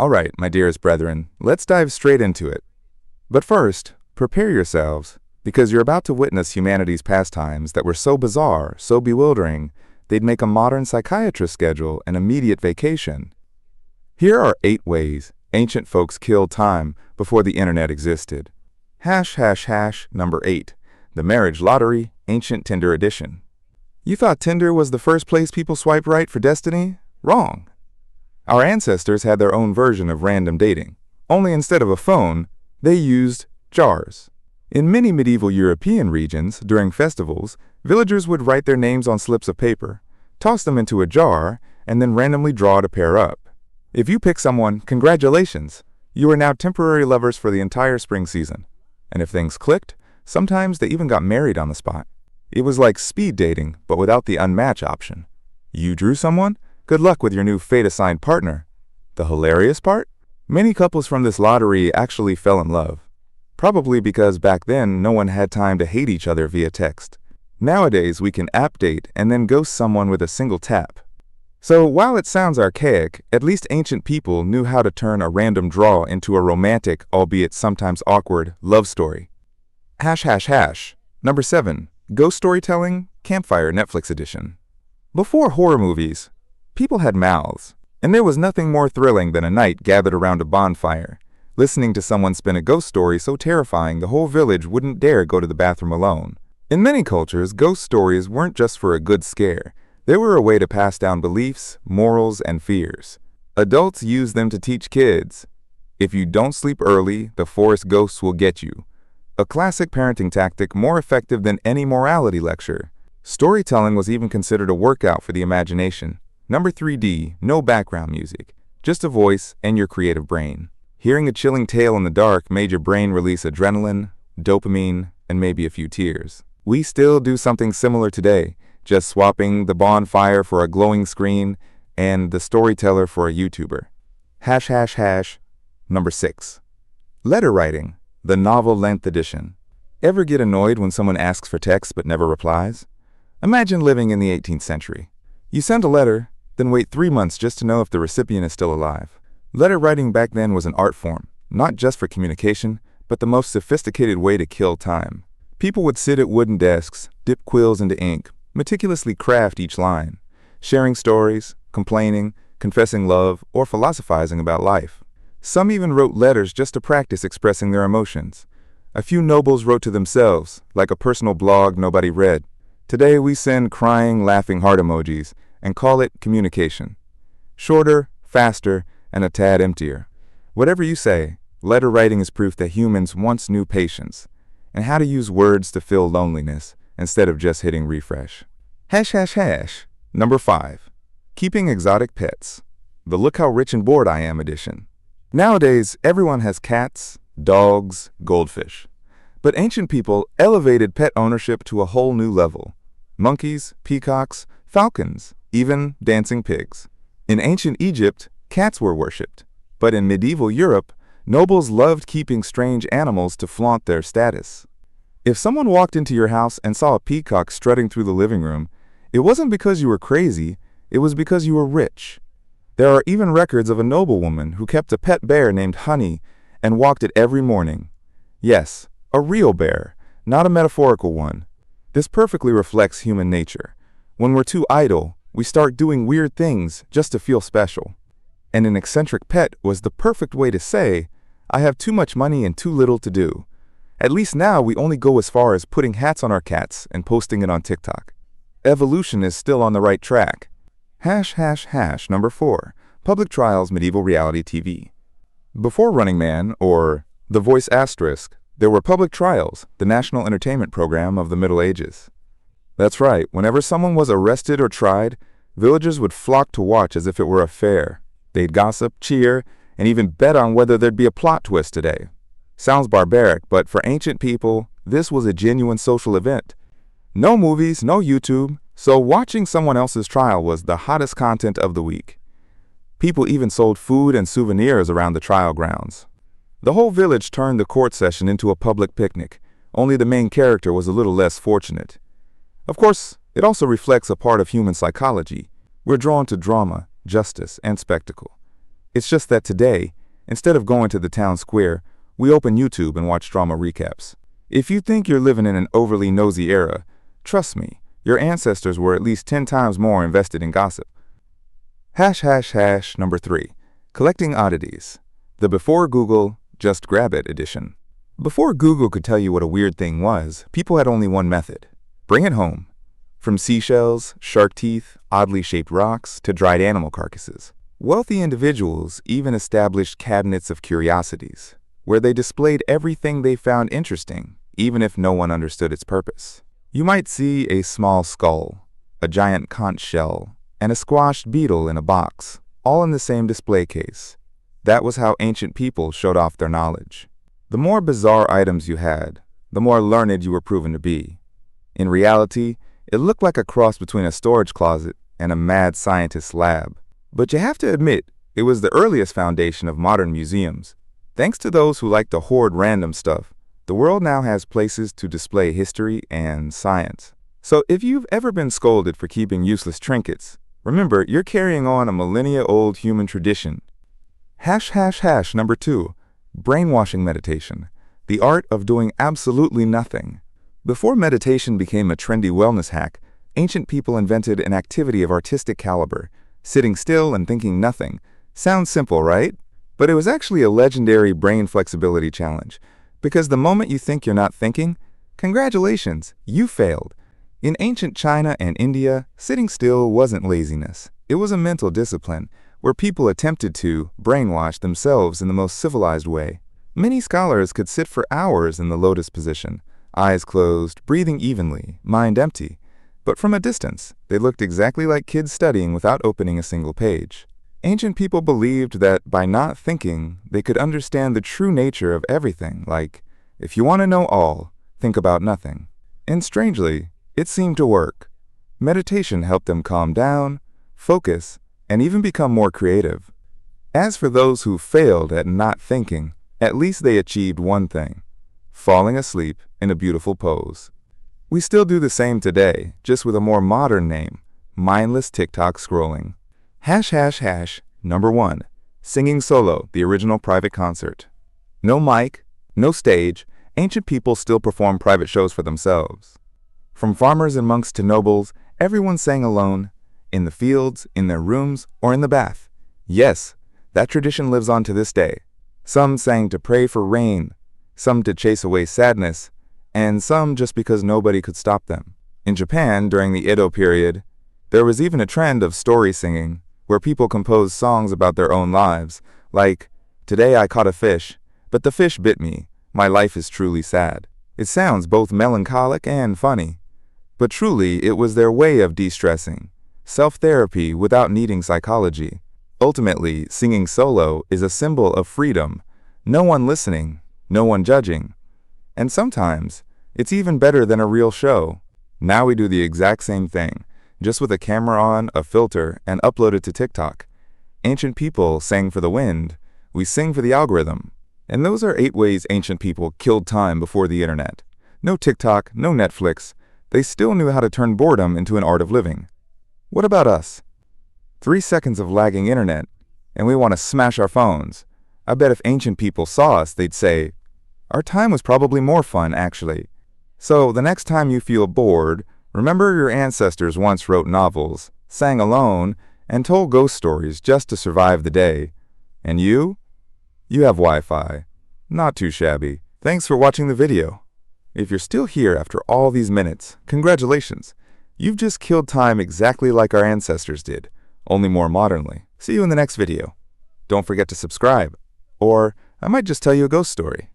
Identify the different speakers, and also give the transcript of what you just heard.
Speaker 1: All right, my dearest brethren, let's dive straight into it. But first, prepare yourselves, because you're about to witness humanity's pastimes that were so bizarre, so bewildering, they'd make a modern psychiatrist schedule an immediate vacation. Here are 8 ways ancient folks killed time before the internet existed. Number 8. The marriage lottery, ancient Tinder edition. You thought Tinder was the first place people swiped right for destiny? Wrong. Our ancestors had their own version of random dating, only instead of a phone, they used jars. In many medieval European regions, during festivals, villagers would write their names on slips of paper, toss them into a jar, and then randomly draw to pair up. If you pick someone, congratulations! You are now temporary lovers for the entire spring season. And if things clicked, sometimes they even got married on the spot. It was like speed dating, but without the unmatch option. You drew someone? Good luck with your new fate-assigned partner. The hilarious part? Many couples from this lottery actually fell in love. Probably because back then no one had time to hate each other via text. Nowadays we can app date and then ghost someone with a single tap. So while it sounds archaic, at least ancient people knew how to turn a random draw into a romantic, albeit sometimes awkward, love story. Number 7. Ghost storytelling, campfire Netflix edition. Before horror movies, people had mouths, and there was nothing more thrilling than a night gathered around a bonfire, listening to someone spin a ghost story so terrifying the whole village wouldn't dare go to the bathroom alone. In many cultures, ghost stories weren't just for a good scare. They were a way to pass down beliefs, morals, and fears. Adults used them to teach kids. If you don't sleep early, the forest ghosts will get you. A classic parenting tactic more effective than any morality lecture. Storytelling was even considered a workout for the imagination. Number 3D, no background music, just a voice and your creative brain. Hearing a chilling tale in the dark made your brain release adrenaline, dopamine, and maybe a few tears. We still do something similar today, just swapping the bonfire for a glowing screen and the storyteller for a YouTuber. Number 6. Letter writing, the novel-length edition. Ever get annoyed when someone asks for text but never replies? Imagine living in the 18th century. You send a letter, then wait 3 months just to know if the recipient is still alive. Letter writing back then was an art form, not just for communication, but the most sophisticated way to kill time. People would sit at wooden desks, dip quills into ink, meticulously craft each line, sharing stories, complaining, confessing love, or philosophizing about life. Some even wrote letters just to practice expressing their emotions. A few nobles wrote to themselves, like a personal blog nobody read. Today we send crying, laughing heart emojis and call it communication. Shorter, faster, and a tad emptier. Whatever you say, letter writing is proof that humans once knew patience and how to use words to fill loneliness instead of just hitting refresh. Number 5. Keeping exotic pets. The look how rich and bored I am edition. Nowadays, everyone has cats, dogs, goldfish. But ancient people elevated pet ownership to a whole new level. Monkeys, peacocks, falcons, even dancing pigs. In ancient Egypt, cats were worshipped. But in medieval Europe, nobles loved keeping strange animals to flaunt their status. If someone walked into your house and saw a peacock strutting through the living room, it wasn't because you were crazy, it was because you were rich. There are even records of a noblewoman who kept a pet bear named Honey and walked it every morning. Yes, a real bear, not a metaphorical one. This perfectly reflects human nature. When we're too idle, we start doing weird things just to feel special. And an eccentric pet was the perfect way to say, I have too much money and too little to do. At least now we only go as far as putting hats on our cats and posting it on TikTok. Evolution is still on the right track. Number 4. Public Trials Medieval Reality TV. Before Running Man, or The Voice Asterisk, there were public trials, the national entertainment program of the Middle Ages. That's right, whenever someone was arrested or tried, villagers would flock to watch as if it were a fair. They'd gossip, cheer, and even bet on whether there'd be a plot twist today. Sounds barbaric, but for ancient people, this was a genuine social event. No movies, no YouTube, so watching someone else's trial was the hottest content of the week. People even sold food and souvenirs around the trial grounds. The whole village turned the court session into a public picnic, only the main character was a little less fortunate. Of course, it also reflects a part of human psychology. We're drawn to drama, justice, and spectacle. It's just that today, instead of going to the town square, we open YouTube and watch drama recaps. If you think you're living in an overly nosy era, trust me, your ancestors were at least 10 times more invested in gossip. Number 3. Collecting oddities. The Before Google, Just Grab It edition. Before Google could tell you what a weird thing was, people had only one method. Bring it home. From seashells, shark teeth, oddly shaped rocks, to dried animal carcasses. Wealthy individuals even established cabinets of curiosities, where they displayed everything they found interesting, even if no one understood its purpose. You might see a small skull, a giant conch shell, and a squashed beetle in a box, all in the same display case. That was how ancient people showed off their knowledge. The more bizarre items you had, the more learned you were proven to be. In reality, it looked like a cross between a storage closet and a mad scientist's lab. But you have to admit, it was the earliest foundation of modern museums. Thanks to those who like to hoard random stuff, the world now has places to display history and science. So if you've ever been scolded for keeping useless trinkets, remember you're carrying on a millennia-old human tradition. Number 2. Brainwashing meditation. The art of doing absolutely nothing. Before meditation became a trendy wellness hack, ancient people invented an activity of artistic caliber. Sitting still and thinking nothing. Sounds simple, right? But it was actually a legendary brain flexibility challenge. Because the moment you think you're not thinking, congratulations, you failed. In ancient China and India, sitting still wasn't laziness. It was a mental discipline where people attempted to brainwash themselves in the most civilized way. Many scholars could sit for hours in the lotus position, eyes closed, breathing evenly, mind empty. But from a distance, they looked exactly like kids studying without opening a single page. Ancient people believed that by not thinking, they could understand the true nature of everything, like, if you want to know all, think about nothing. And strangely, it seemed to work. Meditation helped them calm down, focus, and even become more creative. As for those who failed at not thinking, at least they achieved one thing: falling asleep in a beautiful pose. We still do the same today, just with a more modern name: mindless TikTok scrolling. Number 1. Singing solo, the original private concert. No mic, no stage, ancient people still performed private shows for themselves. From farmers and monks to nobles, everyone sang alone, in the fields, in their rooms, or in the bath. Yes, that tradition lives on to this day. Some sang to pray for rain, some to chase away sadness, and some just because nobody could stop them. In Japan, during the Edo period, there was even a trend of story singing, where people composed songs about their own lives, like, "Today I caught a fish, but the fish bit me. My life is truly sad." It sounds both melancholic and funny, but truly it was their way of de-stressing, self-therapy without needing psychology. Ultimately, singing solo is a symbol of freedom, no one listening, no one judging. And sometimes, it's even better than a real show. Now we do the exact same thing, just with a camera on, a filter, and upload it to TikTok. Ancient people sang for the wind, we sing for the algorithm. And those are 8 ways ancient people killed time before the internet. No TikTok, no Netflix. They still knew how to turn boredom into an art of living. What about us? 3 seconds of lagging internet, and we want to smash our phones. I bet if ancient people saw us, they'd say, "Our time was probably more fun, actually." So the next time you feel bored, remember your ancestors once wrote novels, sang alone, and told ghost stories just to survive the day. And you? You have Wi-Fi. Not too shabby. Thanks for watching the video. If you're still here after all these minutes, congratulations. You've just killed time exactly like our ancestors did, only more modernly. See you in the next video. Don't forget to subscribe, or I might just tell you a ghost story.